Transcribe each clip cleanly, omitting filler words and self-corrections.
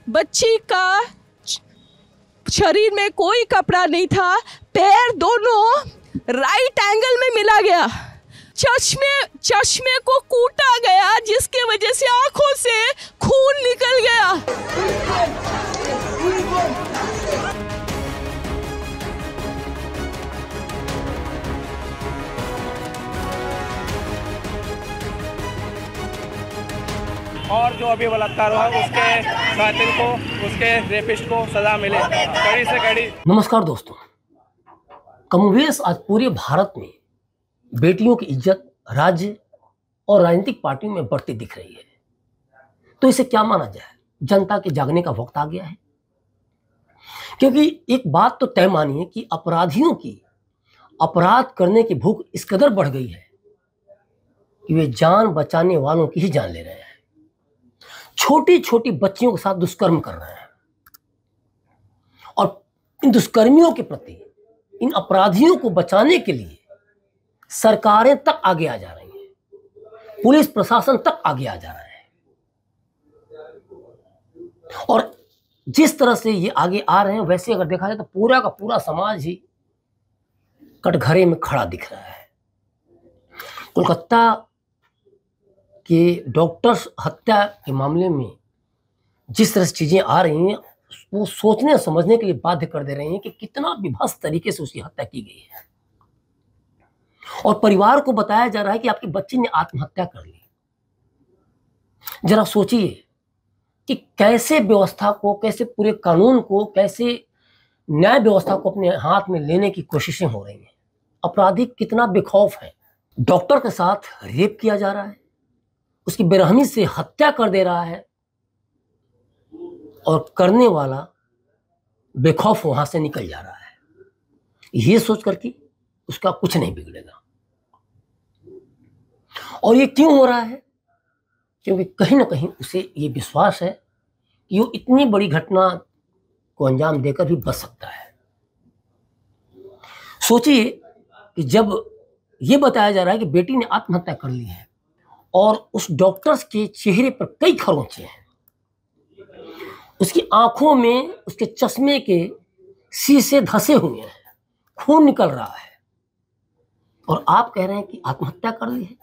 बच्ची का शरीर में कोई कपड़ा नहीं था, पैर दोनों राइट एंगल में मिला गया, चश्मे को कूटा गया जिसके वजह से आंखों से खून निकल गया। और जो अभी बलात्कार हुआ उसके कातिल को, उसके रेपिस्ट को सजा मिले, कड़ी से कड़ी। नमस्कार दोस्तों, कमोवेश आज पूरे भारत में बेटियों की इज्जत राज्य और राजनीतिक पार्टियों में बढ़ती दिख रही है। तो इसे क्या माना जाए? जनता के जागने का वक्त आ गया है, क्योंकि एक बात तो तय मानिए कि अपराधियों की अपराध करने की भूख इस कदर बढ़ गई है कि वे जान बचाने वालों की ही जान ले रहे हैं। छोटी छोटी बच्चियों के साथ दुष्कर्म कर रहे हैं और इन दुष्कर्मियों के प्रति, इन अपराधियों को बचाने के लिए सरकारें तक आगे आ जा रही हैं, पुलिस प्रशासन तक आगे आ जा रहा है। और जिस तरह से ये आगे आ रहे हैं, वैसे अगर देखा जाए तो पूरा का पूरा समाज ही कटघरे में खड़ा दिख रहा है। कोलकाता कि डॉक्टर्स हत्या के मामले में जिस तरह से चीज़ें आ रही हैं, वो सोचने समझने के लिए बाध्य कर दे रही हैं कि कितना विभत्स तरीके से उसकी हत्या की गई है। और परिवार को बताया जा रहा है कि आपकी बच्ची ने आत्महत्या कर ली। जरा सोचिए कि कैसे व्यवस्था को, कैसे पूरे कानून को, कैसे न्याय व्यवस्था को अपने हाथ में लेने की कोशिशें हो रही हैं। अपराधी कितना बेखौफ है। डॉक्टर के साथ रेप किया जा रहा है, उसकी बेरहमी से हत्या कर दे रहा है और करने वाला बेखौफ वहां से निकल जा रहा है, ये सोच कर कि उसका कुछ नहीं बिगड़ेगा। और ये क्यों हो रहा है? क्योंकि कहीं ना कहीं उसे ये विश्वास है कि वो इतनी बड़ी घटना को अंजाम देकर भी बच सकता है। सोचिए कि जब ये बताया जा रहा है कि बेटी ने आत्महत्या कर ली है और उस डॉक्टर्स के चेहरे पर कई खरोंचे हैं, उसकी आंखों में उसके चश्मे के शीशे धसे हुए हैं, खून निकल रहा है, और आप कह रहे हैं कि आत्महत्या कर ली है।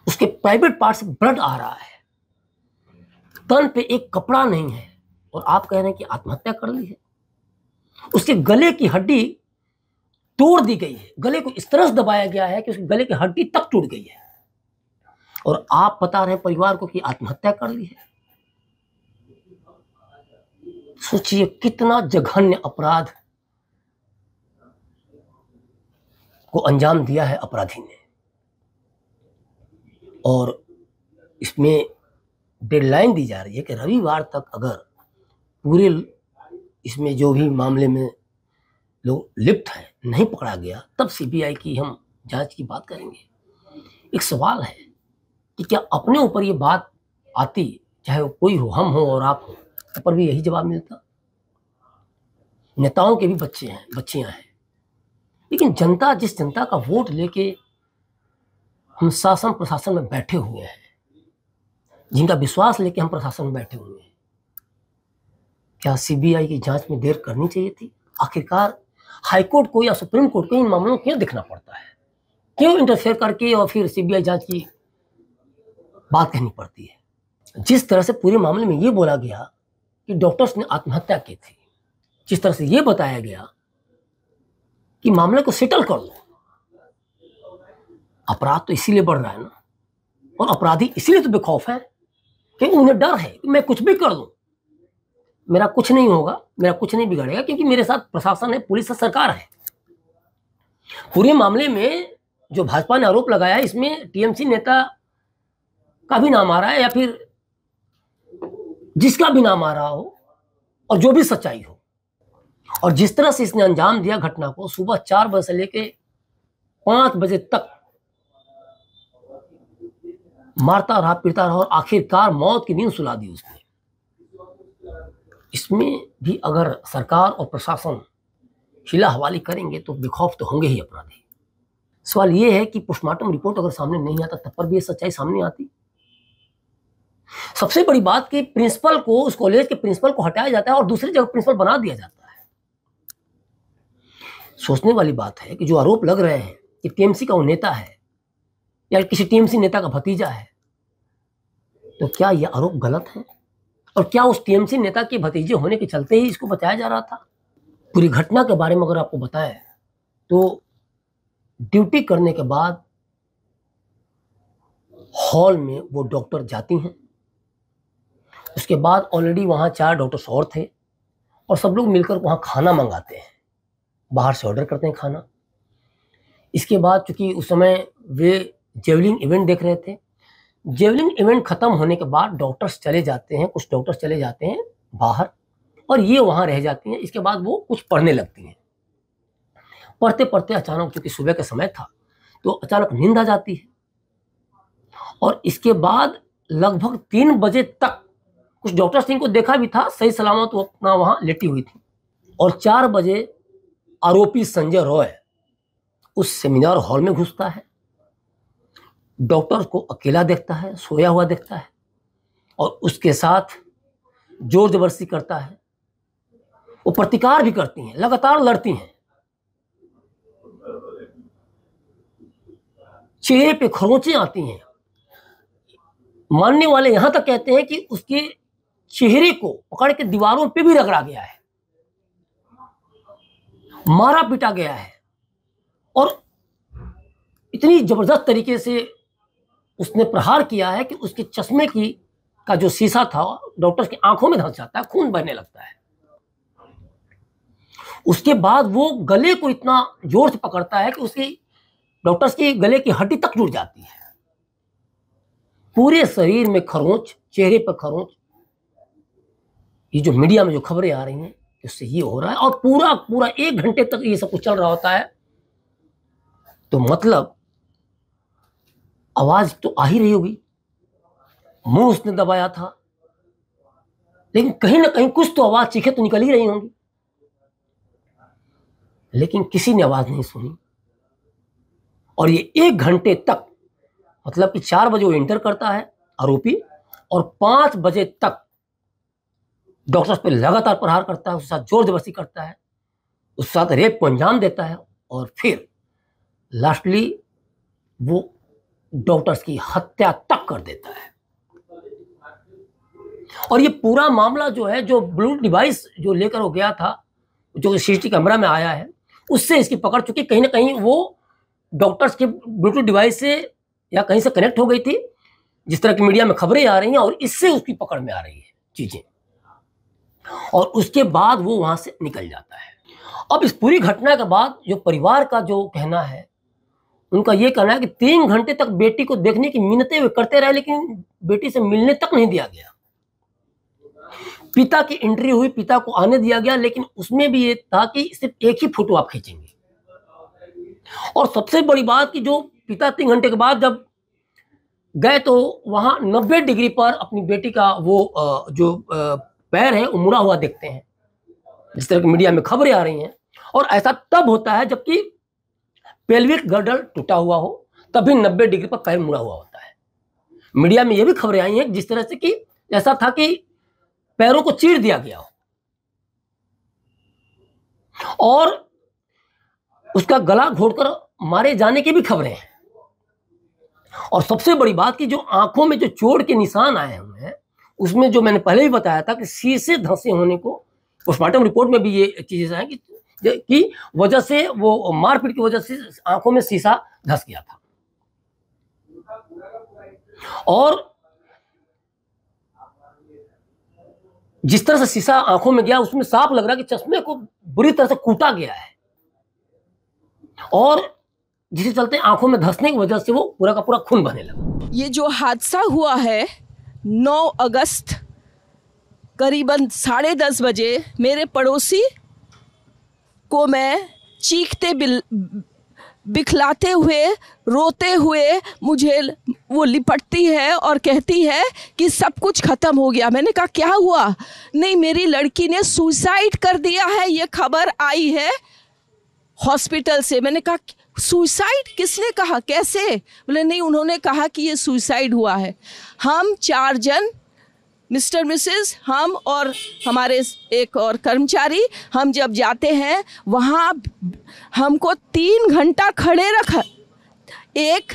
उसके प्राइवेट पार्ट से ब्लड आ रहा है, तन पे एक कपड़ा नहीं है, और आप कह रहे हैं कि आत्महत्या कर ली है। उसके गले की हड्डी तोड़ दी गई है, गले को इस तरह से दबाया गया है कि उसके गले की हड्डी तक टूट गई है, और आप बता रहे हैं परिवार को कि आत्महत्या कर ली है। सोचिए कितना जघन्य अपराध को अंजाम दिया है अपराधी ने। और इसमें डेडलाइन दी जा रही है कि रविवार तक अगर पूरे इसमें जो भी मामले में लोग लिप्त हैं नहीं पकड़ा गया, तब सीबीआई की हम जांच की बात करेंगे। एक सवाल है कि क्या अपने ऊपर ये बात आती, चाहे वो कोई हो, हम हो और आप हो, ऊपर भी यही जवाब मिलता? नेताओं के भी बच्चे हैं, बच्चियां हैं, लेकिन जनता, जिस जनता का वोट लेके हम शासन प्रशासन में बैठे हुए हैं, जिनका विश्वास लेके हम प्रशासन में बैठे हुए हैं, क्या सीबीआई की जांच में देर करनी चाहिए थी? आखिरकार हाईकोर्ट को या सुप्रीम कोर्ट को इन मामलों में क्यों दिखना पड़ता है? क्यों इंटरफेयर करके और फिर सीबीआई जांच की बात कहनी पड़ती है? जिस तरह से पूरे मामले में ये बोला गया कि डॉक्टर्स ने आत्महत्या की थी, जिस तरह से ये बताया गया कि मामले को सेटल कर लो, अपराध तो इसीलिए बढ़ रहा है ना, और अपराधी इसीलिए तो बेखौफ है कि उन्हें डर है कि मैं कुछ भी कर दूं, मेरा कुछ नहीं होगा, मेरा कुछ नहीं बिगड़ेगा, क्योंकि मेरे साथ प्रशासन है, पुलिस है, सरकार है। पूरे मामले में जो भाजपा ने आरोप लगाया, इसमें टीएमसी नेता का भी नाम आ रहा है, या फिर जिसका भी नाम आ रहा हो और जो भी सच्चाई हो। और जिस तरह से इसने अंजाम दिया घटना को, सुबह 4 बजे से लेके 5 बजे तक मारता रहा, पीटता रहा, और आखिरकार मौत की नींद सुला दी उसने। इसमें भी अगर सरकार और प्रशासन हिला हवाली करेंगे तो बेखौफ तो होंगे ही अपराधी। सवाल ये है कि पोस्टमार्टम रिपोर्ट अगर सामने नहीं आता तब पर भी ये सच्चाई सामने आती। सबसे बड़ी बात कि प्रिंसिपल को, उस कॉलेज के प्रिंसिपल को हटाया जाता है और दूसरी जगह प्रिंसिपल बना दिया जाता है। सोचने वाली बात है कि जो आरोप लग रहे हैं कि टीएमसी का वो नेता है या किसी टीएमसी नेता का भतीजा है, तो क्या यह आरोप गलत है? और क्या उस टीएमसी नेता के भतीजे होने के चलते ही इसको बचाया जा रहा था? पूरी घटना के बारे में अगर आपको बताएं तो ड्यूटी करने के बाद हॉल में वो डॉक्टर जाती हैं। उसके बाद ऑलरेडी वहाँ 4 डॉक्टर्स और थे और सब लोग मिलकर वहाँ खाना मंगाते हैं, बाहर से ऑर्डर करते हैं खाना। इसके बाद चूंकि उस समय वे जेवलिंग इवेंट देख रहे थे, जेवलिंग इवेंट खत्म होने के बाद डॉक्टर्स चले जाते हैं, कुछ डॉक्टर्स चले जाते हैं बाहर और ये वहाँ रह जाती हैं। इसके बाद वो कुछ पढ़ने लगती हैं। पढ़ते पढ़ते अचानक, चूंकि सुबह का समय था, तो अचानक नींद आ जाती है और इसके बाद लगभग 3 बजे तक कुछ डॉक्टर्स ने इनको देखा भी था, सही सलामत वो अपना वहाँ लेटी हुई थी। और 4 बजे आरोपी संजय रॉय उस सेमिनार हॉल में घुसता है, डॉक्टर को अकेला देखता है, सोया हुआ देखता है और उसके साथ जोर जबरदस्ती करता है। वो प्रतिकार भी करती हैं, लगातार लड़ती हैं। चेहरे पे खरोंचें आती हैं। मानने वाले यहां तक कहते हैं कि उसके चेहरे को पकड़ के दीवारों पे भी रगड़ा गया है, मारा पीटा गया है और इतनी जबरदस्त तरीके से उसने प्रहार किया है कि उसके चश्मे का जो शीशा था डॉक्टर्स की आंखों में धंस जाता है, खून बहने लगता है। उसके बाद वो गले को इतना जोर से पकड़ता है कि उसकी डॉक्टर्स की गले की हड्डी तक टूट जाती है। पूरे शरीर में खरोंच, चेहरे पर खरोंच। ये जो मीडिया में जो खबरें आ रही हैं उससे ये हो रहा है और पूरा 1 घंटे तक ये सब कुछ चल रहा होता है। तो मतलब आवाज तो आ ही रही होगी, मुंह उसने दबाया था, लेकिन कहीं ना कहीं कुछ तो आवाज, चीखें तो निकल ही रही होंगी, लेकिन किसी ने आवाज नहीं सुनी। और ये 1 घंटे तक, मतलब कि 4 बजे वो इंटर करता है आरोपी और 5 बजे तक डॉक्टर्स पे लगातार प्रहार करता है, उसके साथ जोर जबरदस्ती करता है, उसके साथ रेप को अंजाम देता है और फिर लास्टली वो डॉक्टर्स की हत्या तक कर देता है। और ये पूरा मामला जो है, जो ब्लूटूथ डिवाइस जो लेकर वो गया था, जो सीसीटीवी कैमरा में आया है, उससे इसकी पकड़ चुकी। कहीं ना कहीं वो डॉक्टर्स के ब्लूटूथ डिवाइस से या कहीं से कनेक्ट हो गई थी, जिस तरह की मीडिया में खबरें आ रही हैं, और इससे उसकी पकड़ में आ रही है चीजें। और उसके बाद वो वहां से निकल जाता है। अब इस पूरी घटना के बाद जो परिवार का जो कहना है, उनका ये कहना है कि 3 घंटे तक बेटी को देखने की मिन्नतें वे करते रहे, लेकिन बेटी से मिलने तक नहीं दिया गया। पिता की एंट्री हुई, पिता को आने दिया गया, लेकिन उसमें भी ये था कि सिर्फ एक ही फोटो आप खींचेंगे। और सबसे बड़ी बात कि जो पिता 3 घंटे के बाद जब गए तो वहां 90 डिग्री पर अपनी बेटी का वो जो पैर है वो मुड़ा हुआ देखते हैं, जिस तरह की मीडिया में खबरें आ रही हैं। और ऐसा तब होता है जबकि पेल्विक गर्डल टूटा हुआ हो, तभी 90 डिग्री पर पैर मुड़ा हुआ होता है। मीडिया में ये भी खबरें आई हैं जिस तरह से कि ऐसा था कि पैरों को चीर दिया गया हो और उसका गला घोटकर मारे जाने की भी खबरें हैं। और सबसे बड़ी बात कि जो आंखों में जो चोट के निशान आए हुए हैं, उसमें जो मैंने पहले भी बताया था कि शीशे धंसे होने को पोस्टमार्टम रिपोर्ट में भी ये चीजें आई कि वजह से वो मारपीट की वजह से आंखों में शीशा धंस गया था। और जिस तरह से शीशा आंखों में गया, उसमें साफ लग रहा है कि चश्मे को बुरी तरह से कूटा गया है और जिसके चलते आंखों में धंसने की वजह से वो पूरा का पूरा खून बहने लगा। ये जो हादसा हुआ है 9 अगस्त करीबन 10:30 बजे, मेरे पड़ोसी को मैं चीखते बिखलाते हुए, रोते हुए मुझे वो लिपटती है और कहती है कि सब कुछ ख़त्म हो गया। मैंने कहा क्या हुआ? नहीं, मेरी लड़की ने सुसाइड कर दिया है, ये खबर आई है हॉस्पिटल से। मैंने कहा सुसाइड किसने कहा, कैसे? बोले नहीं, उन्होंने कहा कि ये सुसाइड हुआ है। हम 4 जन, मिस्टर मिसेस, हम और हमारे एक और कर्मचारी, हम जब जाते हैं वहाँ हमको 3 घंटा खड़े रखा। एक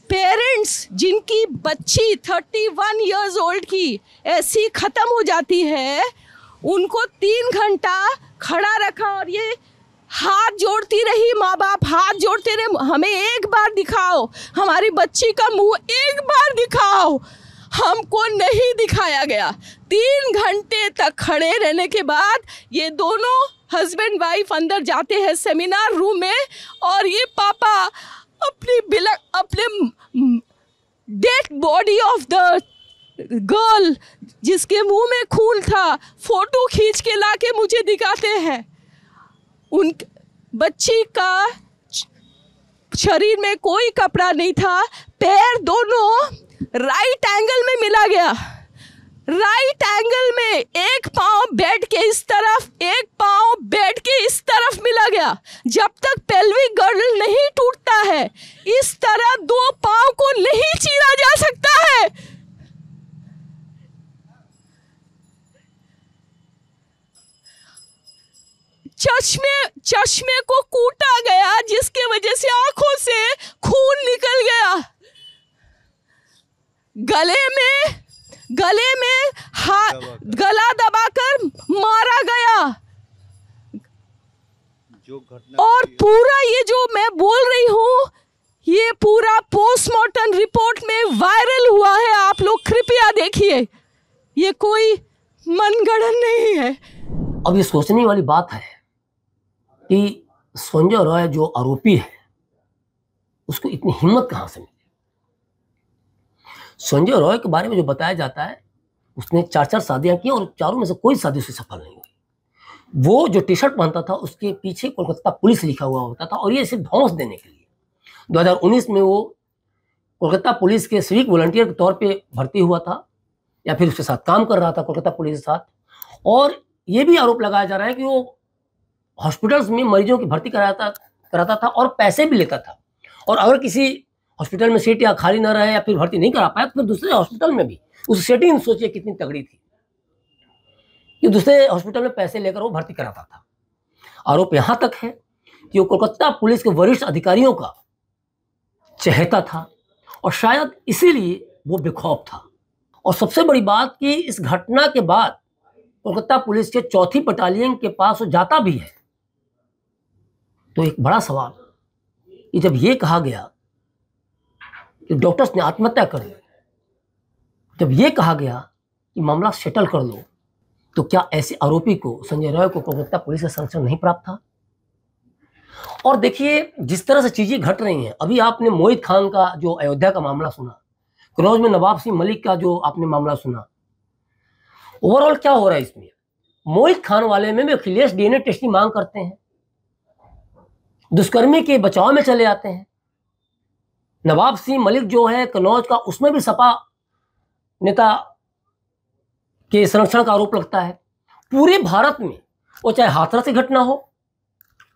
पेरेंट्स जिनकी बच्ची 31 इयर्स ओल्ड की ऐसी ख़त्म हो जाती है, उनको 3 घंटा खड़ा रखा और ये हाथ जोड़ती रही, माँ बाप हाथ जोड़ते रहे, हमें एक बार दिखाओ, हमारी बच्ची का मुंह एक बार दिखाओ। हमको नहीं दिखाया गया। 3 घंटे तक खड़े रहने के बाद ये दोनों हस्बैंड वाइफ अंदर जाते हैं सेमिनार रूम में, और ये पापा अपने dead body of the girl जिसके मुंह में खून था फोटो खींच के लाके मुझे दिखाते हैं। उन बच्ची का शरीर में कोई कपड़ा नहीं था, पैर दोनों राइट एंगल में मिला गया, राइट एंगल में, एक पाँव बेड के इस तरफ, एक पाँव बेड के इस तरफ मिला गया। जब तक पेल्विक गर्डल नहीं टूटता है, इस तरह 2 पाँव को नहीं चीरा जा सकता है। चश्मे को कूटा गया, जिसके वजह से आंखों से खून निकल गया। गले में गला दबाकर मारा गया। और पूरा ये जो मैं बोल रही हूँ, ये पूरा पोस्टमार्टम रिपोर्ट में वायरल हुआ है, आप लोग कृपया देखिए, ये कोई मनगढ़ंत नहीं है। अब ये सोचने वाली बात है कि संजय रॉय जो आरोपी है उसको इतनी हिम्मत कहां से मिली। संजय रॉय के बारे में जो बताया जाता है, उसने 4 शादियां की और चारों में से कोई शादी उससे सफल नहीं हुई। वो जो टी शर्ट पहनता था उसके पीछे कोलकाता पुलिस लिखा हुआ होता था, और ये सिर्फ धौंस देने के लिए। 2019 में वो कोलकाता पुलिस के सिविक वॉलंटियर के तौर पे भर्ती हुआ था, या फिर उसके साथ काम कर रहा था कोलकाता पुलिस के साथ। और ये भी आरोप लगाया जा रहा है कि वो हॉस्पिटल्स में मरीजों की भर्ती कराता था और पैसे भी लेता था। और अगर किसी हॉस्पिटल में सीट या खाली ना रहे या फिर भर्ती नहीं करा पाया, तो फिर दूसरे हॉस्पिटल में भी, उस सेटिंग सोचिए कितनी तगड़ी थी कि दूसरे हॉस्पिटल में पैसे लेकर वो भर्ती कराता था। आरोप यहां तक है कि वो कोलकाता पुलिस के वरिष्ठ अधिकारियों का चहेता था, और शायद इसीलिए वो बेखौफ था। और सबसे बड़ी बात कि इस घटना के बाद कोलकाता पुलिस के 4थी बटालियन के पास वो जाता भी है, तो एक बड़ा सवाल कि जब ये कहा गया कि डॉक्टर्स ने आत्महत्या कर ली, जब ये कहा गया कि मामला सेटल कर लो, तो क्या ऐसे आरोपी को, संजय रॉय को, कोलकाता पुलिस का संरक्षण नहीं प्राप्त था? और देखिए जिस तरह से चीजें घट रही हैं, अभी आपने मोहित खान का जो अयोध्या का मामला सुना, कन्नौज में नवाब सिंह मलिक का जो आपने मामला सुना, ओवरऑल क्या हो रहा है इसमें? मोहित खान वाले में भी अखिलेश डीएनए टेस्ट की मांग करते हैं, दुष्कर्मी के बचाव में चले आते हैं। नवाब सिंह मलिक जो है कन्नौज का, उसमें भी सपा नेता के संरक्षण का आरोप लगता है। पूरे भारत में, वो चाहे हाथरस की घटना हो,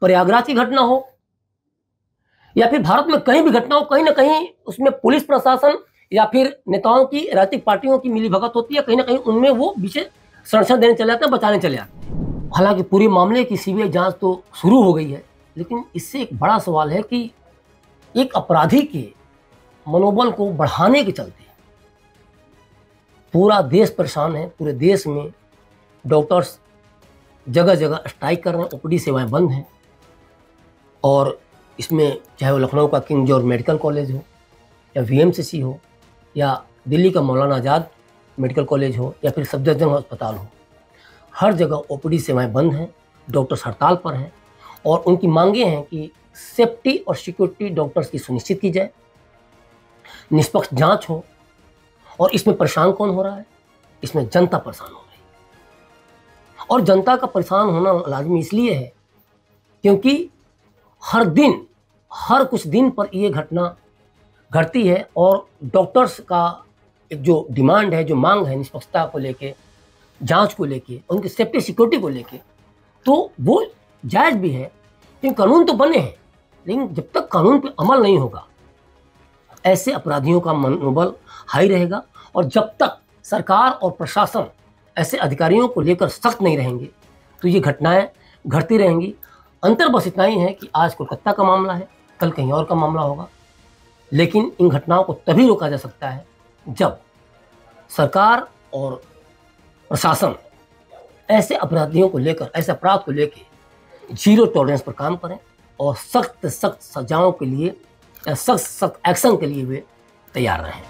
प्रयागराज की घटना हो, या फिर भारत में कहीं भी घटना हो, कहीं ना कहीं उसमें पुलिस प्रशासन या फिर नेताओं की, राजनीतिक पार्टियों की मिलीभगत होती है, कहीं ना कहीं उनमें वो पीछे संरक्षण देने चले जाते हैं, बचाने चले जाते हैं। हालांकि पूरे मामले की सीबीआई जांच तो शुरू हो गई है, लेकिन इससे एक बड़ा सवाल है कि एक अपराधी के मनोबल को बढ़ाने के चलते पूरा देश परेशान है। पूरे देश में डॉक्टर्स जगह जगह स्ट्राइक कर रहे हैं, ओपीडी सेवाएं बंद हैं। और इसमें चाहे वो लखनऊ का किंग जॉर्ज मेडिकल कॉलेज हो, या वीएमसीसी हो, या दिल्ली का मौलाना आज़ाद मेडिकल कॉलेज हो, या फिर सफदरजंग अस्पताल हो, हर जगह ओपीडी सेवाएं बंद हैं, डॉक्टर्स हड़ताल पर हैं। और उनकी मांगे हैं कि सेफ्टी और सिक्योरिटी डॉक्टर्स की सुनिश्चित की जाए, निष्पक्ष जांच हो। और इसमें परेशान कौन हो रहा है? इसमें जनता परेशान हो रही है। और जनता का परेशान होना लाजमी इसलिए है क्योंकि हर दिन, हर कुछ दिन पर ये घटना घटती है, और डॉक्टर्स का एक जो डिमांड है, जो मांग है निष्पक्षता को लेके, जांच को लेके, उनकी सेफ्टी सिक्योरिटी को लेके, तो वो जायज़ भी है। क्योंकि कानून तो बने हैं, लेकिन जब तक कानून पे अमल नहीं होगा ऐसे अपराधियों का मनोबल हाई रहेगा, और जब तक सरकार और प्रशासन ऐसे अधिकारियों को लेकर सख्त नहीं रहेंगे तो ये घटनाएं घटती रहेंगी। अंतर बस इतना ही है कि आज कोलकाता का मामला है, कल कहीं और का मामला होगा, लेकिन इन घटनाओं को तभी रोका जा सकता है जब सरकार और प्रशासन ऐसे अपराधियों को लेकर, ऐसे अपराध को लेकर जीरो टॉलरेंस पर काम करें और सख्त सख्त सजाओं के लिए, सख्त सख्त एक्शन के लिए वे तैयार रहें।